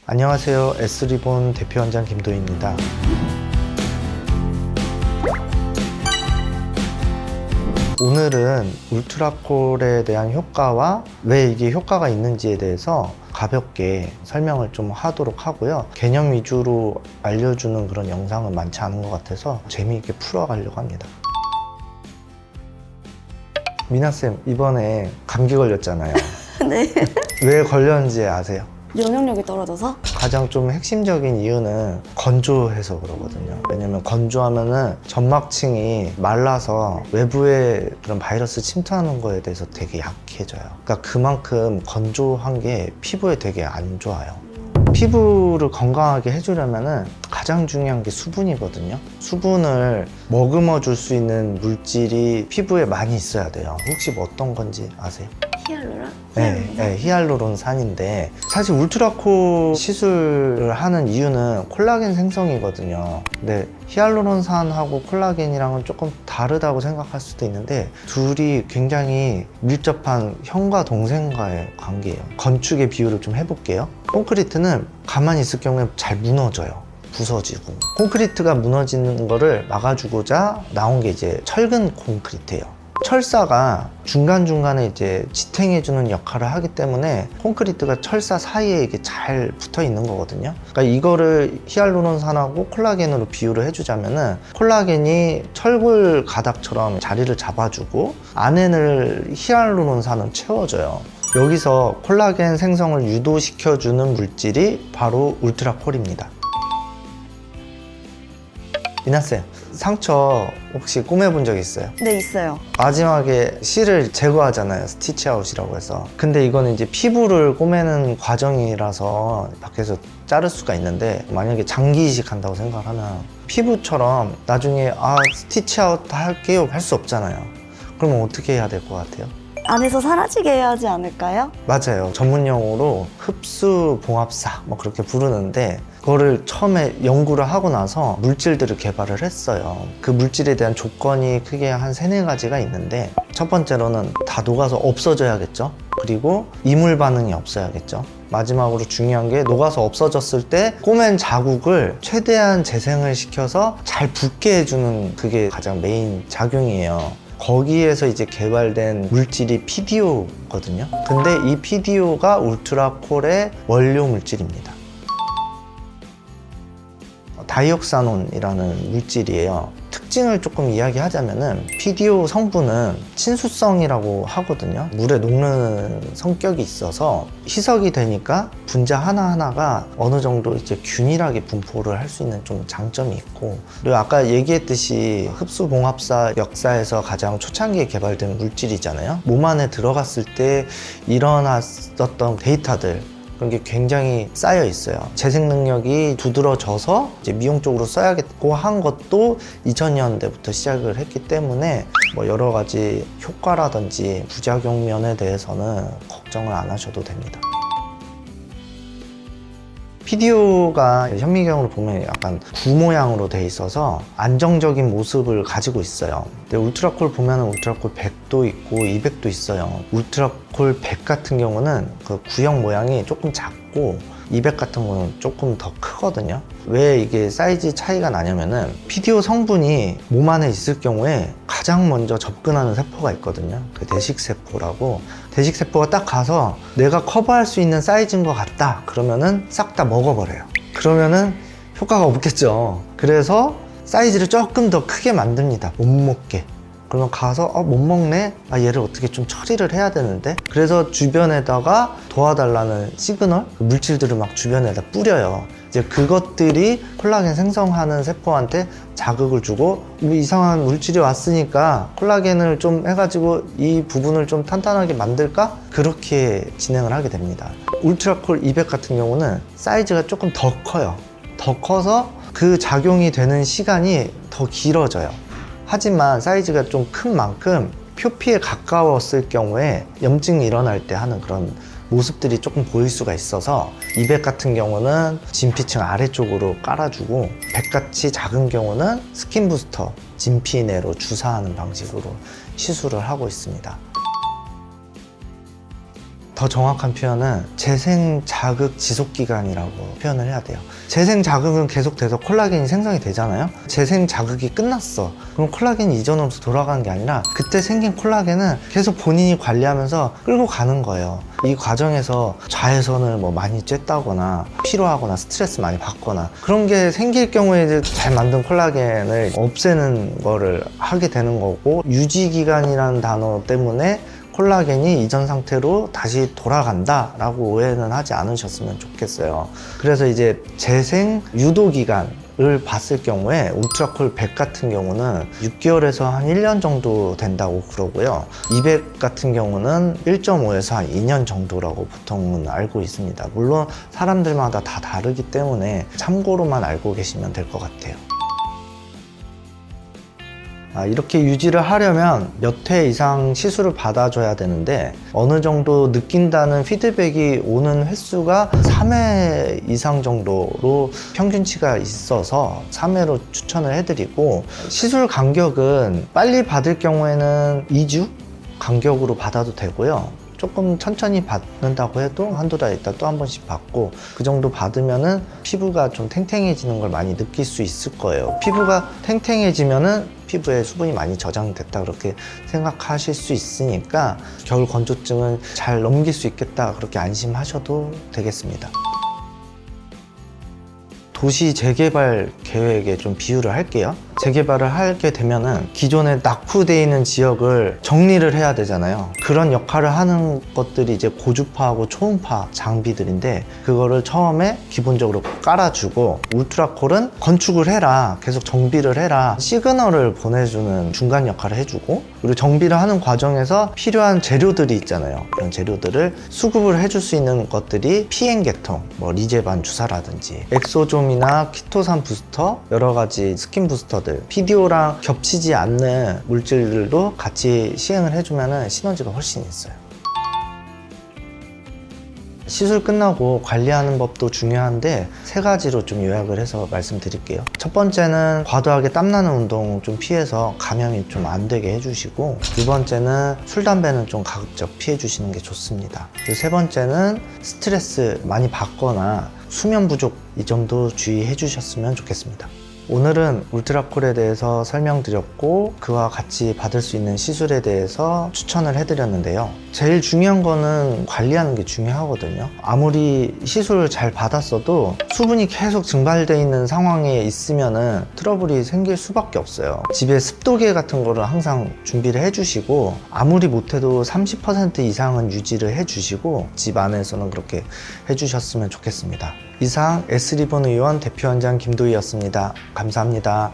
안녕하세요. S리본 대표원장 김도희입니다. 오늘은 울트라콜에 대한 효과와 왜 이게 효과가 있는지에 대해서 가볍게 설명을 좀 하도록 하고요. 개념 위주로 알려주는 그런 영상은 많지 않은 것 같아서 재미있게 풀어가려고 합니다. 미나쌤, 이번에 감기 걸렸잖아요. 네. 왜 걸렸는지 아세요? 면역력이 떨어져서? 가장 좀 핵심적인 이유는 건조해서 그러거든요. 왜냐면 건조하면은 점막층이 말라서 외부에 그런 바이러스 침투하는 거에 대해서 되게 약해져요. 그러니까 그만큼 건조한 게 피부에 되게 안 좋아요. 피부를 건강하게 해주려면은 가장 중요한 게 수분이거든요. 수분을 머금어 줄 수 있는 물질이 피부에 많이 있어야 돼요. 혹시 뭐 어떤 건지 아세요? 히알루론? 네, 히알루론산인데 사실 울트라콜 시술을 하는 이유는 콜라겐 생성이거든요. 근데 히알루론산하고 콜라겐이랑은 조금 다르다고 생각할 수도 있는데 둘이 굉장히 밀접한 형과 동생과의 관계예요. 건축의 비유를 좀 해볼게요. 콘크리트는 가만히 있을 경우에 잘 무너져요. 부서지고. 콘크리트가 무너지는 거를 막아주고자 나온 게 이제 철근 콘크리트예요. 철사가 중간중간에 이제 지탱해주는 역할을 하기 때문에 콘크리트가 철사 사이에 이게 잘 붙어 있는 거거든요. 그러니까 이거를 히알루론산하고 콜라겐으로 비유를 해주자면은 콜라겐이 철골 가닥처럼 자리를 잡아주고 안에는 히알루론산은 채워줘요. 여기서 콜라겐 생성을 유도시켜주는 물질이 바로 울트라콜입니다. 미나쌤, 상처 혹시 꼬매본 적 있어요? 네, 있어요. 마지막에 실을 제거하잖아요. 스티치아웃이라고 해서. 근데 이거는 이제 피부를 꼬매는 과정이라서 밖에서 자를 수가 있는데 만약에 장기 이식한다고 생각하면 피부처럼 나중에 스티치아웃 할게요 할 수 없잖아요. 그러면 어떻게 해야 될 것 같아요? 안에서 사라지게 해야 하지 않을까요? 맞아요. 전문 용어로 흡수봉합사 뭐 그렇게 부르는데 그거를 처음에 연구를 하고 나서 물질들을 개발을 했어요. 그 물질에 대한 조건이 크게 한 3-4가지가 있는데 첫 번째로는 다 녹아서 없어져야겠죠. 그리고 이물 반응이 없어야겠죠. 마지막으로 중요한 게 녹아서 없어졌을 때 꼬맨 자국을 최대한 재생을 시켜서 잘 붙게 해주는 그게 가장 메인 작용이에요. 거기에서 이제 개발된 물질이 PDO거든요. 근데 이 PDO가 울트라콜의 원료 물질입니다. 다이옥사논이라는 물질이에요. 특징을 조금 이야기하자면은 PDO 성분은 친수성이라고 하거든요. 물에 녹는 성격이 있어서 희석이 되니까 분자 하나하나가 어느 정도 이제 균일하게 분포를 할 수 있는 좀 장점이 있고, 그리고 아까 얘기했듯이 흡수봉합사 역사에서 가장 초창기에 개발된 물질이잖아요. 몸 안에 들어갔을 때 일어났었던 데이터들, 그런 게 굉장히 쌓여 있어요. 재생 능력이 두드러져서 이제 미용 쪽으로 써야겠고 한 것도 2000년대부터 시작을 했기 때문에 뭐 여러 가지 효과라든지 부작용 면에 대해서는 걱정을 안 하셔도 됩니다. PDO가 현미경으로 보면 약간 구 모양으로 돼 있어서 안정적인 모습을 가지고 있어요. 근데 울트라콜 보면 울트라콜 100도 있고 200도 있어요. 울트라콜 100 같은 경우는 그 구형 모양이 조금 작고 200 같은 거는 조금 더 크거든요. 왜 이게 사이즈 차이가 나냐면은 PDO 성분이 몸 안에 있을 경우에 가장 먼저 접근하는 세포가 있거든요. 그 대식세포라고. 대식세포가 딱 가서 내가 커버할 수 있는 사이즈인 것 같다 그러면은 싹 다 먹어버려요. 그러면은 효과가 없겠죠. 그래서 사이즈를 조금 더 크게 만듭니다. 못 먹게. 그러면 가서 못 먹네? 얘를 어떻게 좀 처리를 해야 되는데? 그래서 주변에다가 도와달라는 시그널? 그 물질들을 막 주변에다 뿌려요. 이제 그것들이 콜라겐 생성하는 세포한테 자극을 주고 이상한 물질이 왔으니까 콜라겐을 좀 해가지고 이 부분을 좀 탄탄하게 만들까? 그렇게 진행을 하게 됩니다. 울트라콜 200 같은 경우는 사이즈가 조금 더 커요. 더 커서 그 작용이 되는 시간이 더 길어져요. 하지만 사이즈가 좀 큰 만큼 표피에 가까웠을 경우에 염증이 일어날 때 하는 그런 모습들이 조금 보일 수가 있어서 200 같은 경우는 진피층 아래쪽으로 깔아주고 100같이 작은 경우는 스킨 부스터, 진피 내로 주사하는 방식으로 시술을 하고 있습니다. 더 정확한 표현은 재생 자극 지속 기간이라고 표현을 해야 돼요. 재생 자극은 계속돼서 콜라겐이 생성이 되잖아요. 재생 자극이 끝났어. 그럼 콜라겐이 이전으로 돌아가는 게 아니라 그때 생긴 콜라겐은 계속 본인이 관리하면서 끌고 가는 거예요. 이 과정에서 자외선을 뭐 많이 쬐다거나 피로하거나 스트레스 많이 받거나 그런 게 생길 경우에 이제 잘 만든 콜라겐을 없애는 거를 하게 되는 거고, 유지기간이라는 단어 때문에 콜라겐이 이전 상태로 다시 돌아간다 라고 오해는 하지 않으셨으면 좋겠어요. 그래서 이제 재생 유도 기간을 봤을 경우에 울트라콜 100 같은 경우는 6개월에서 한 1년 정도 된다고 그러고요. 200 같은 경우는 1.5에서 한 2년 정도라고 보통은 알고 있습니다. 물론 사람들마다 다 다르기 때문에 참고로만 알고 계시면 될 것 같아요. 이렇게 유지를 하려면 몇 회 이상 시술을 받아줘야 되는데, 어느 정도 느낀다는 피드백이 오는 횟수가 3회 이상 정도로 평균치가 있어서 3회로 추천을 해드리고, 시술 간격은 빨리 받을 경우에는 2주 간격으로 받아도 되고요. 조금 천천히 받는다고 해도 한두 달 있다 또 한 번씩 받고, 그 정도 받으면은 피부가 좀 탱탱해지는 걸 많이 느낄 수 있을 거예요. 피부가 탱탱해지면은 피부에 수분이 많이 저장됐다 그렇게 생각하실 수 있으니까 겨울 건조증은 잘 넘길 수 있겠다 그렇게 안심하셔도 되겠습니다. 도시 재개발 계획에 좀 비유를 할게요. 재개발을 하게 되면은 기존에 낙후되어 있는 지역을 정리를 해야 되잖아요. 그런 역할을 하는 것들이 이제 고주파하고 초음파 장비들인데, 그거를 처음에 기본적으로 깔아주고, 울트라콜은 건축을 해라, 계속 정비를 해라, 시그널을 보내주는 중간 역할을 해주고, 그리고 정비를 하는 과정에서 필요한 재료들이 있잖아요. 그런 재료들을 수급을 해줄 수 있는 것들이 피행 계통, 뭐 리제반 주사라든지 엑소좀이나 키토산 부스터, 여러 가지 스킨 부스터, PDO랑 겹치지 않는 물질들도 같이 시행을 해주면 시너지가 훨씬 있어요. 시술 끝나고 관리하는 법도 중요한데, 3가지로 좀 요약을 해서 말씀드릴게요. 첫 번째는 과도하게 땀나는 운동 좀 피해서 감염이 좀 안 되게 해주시고, 두 번째는 술, 담배는 좀 가급적 피해 주시는 게 좋습니다. 그리고 세 번째는 스트레스 많이 받거나 수면 부족, 이 점도 주의해 주셨으면 좋겠습니다. 오늘은 울트라콜에 대해서 설명드렸고, 그와 같이 받을 수 있는 시술에 대해서 추천을 해드렸는데요. 제일 중요한 거는 관리하는 게 중요하거든요. 아무리 시술을 잘 받았어도 수분이 계속 증발되어 있는 상황에 있으면은 트러블이 생길 수밖에 없어요. 집에 습도계 같은 거를 항상 준비를 해주시고, 아무리 못해도 30% 이상은 유지를 해주시고, 집 안에서는 그렇게 해주셨으면 좋겠습니다. 이상 S리본 의원 대표원장 김도희였습니다. 감사합니다.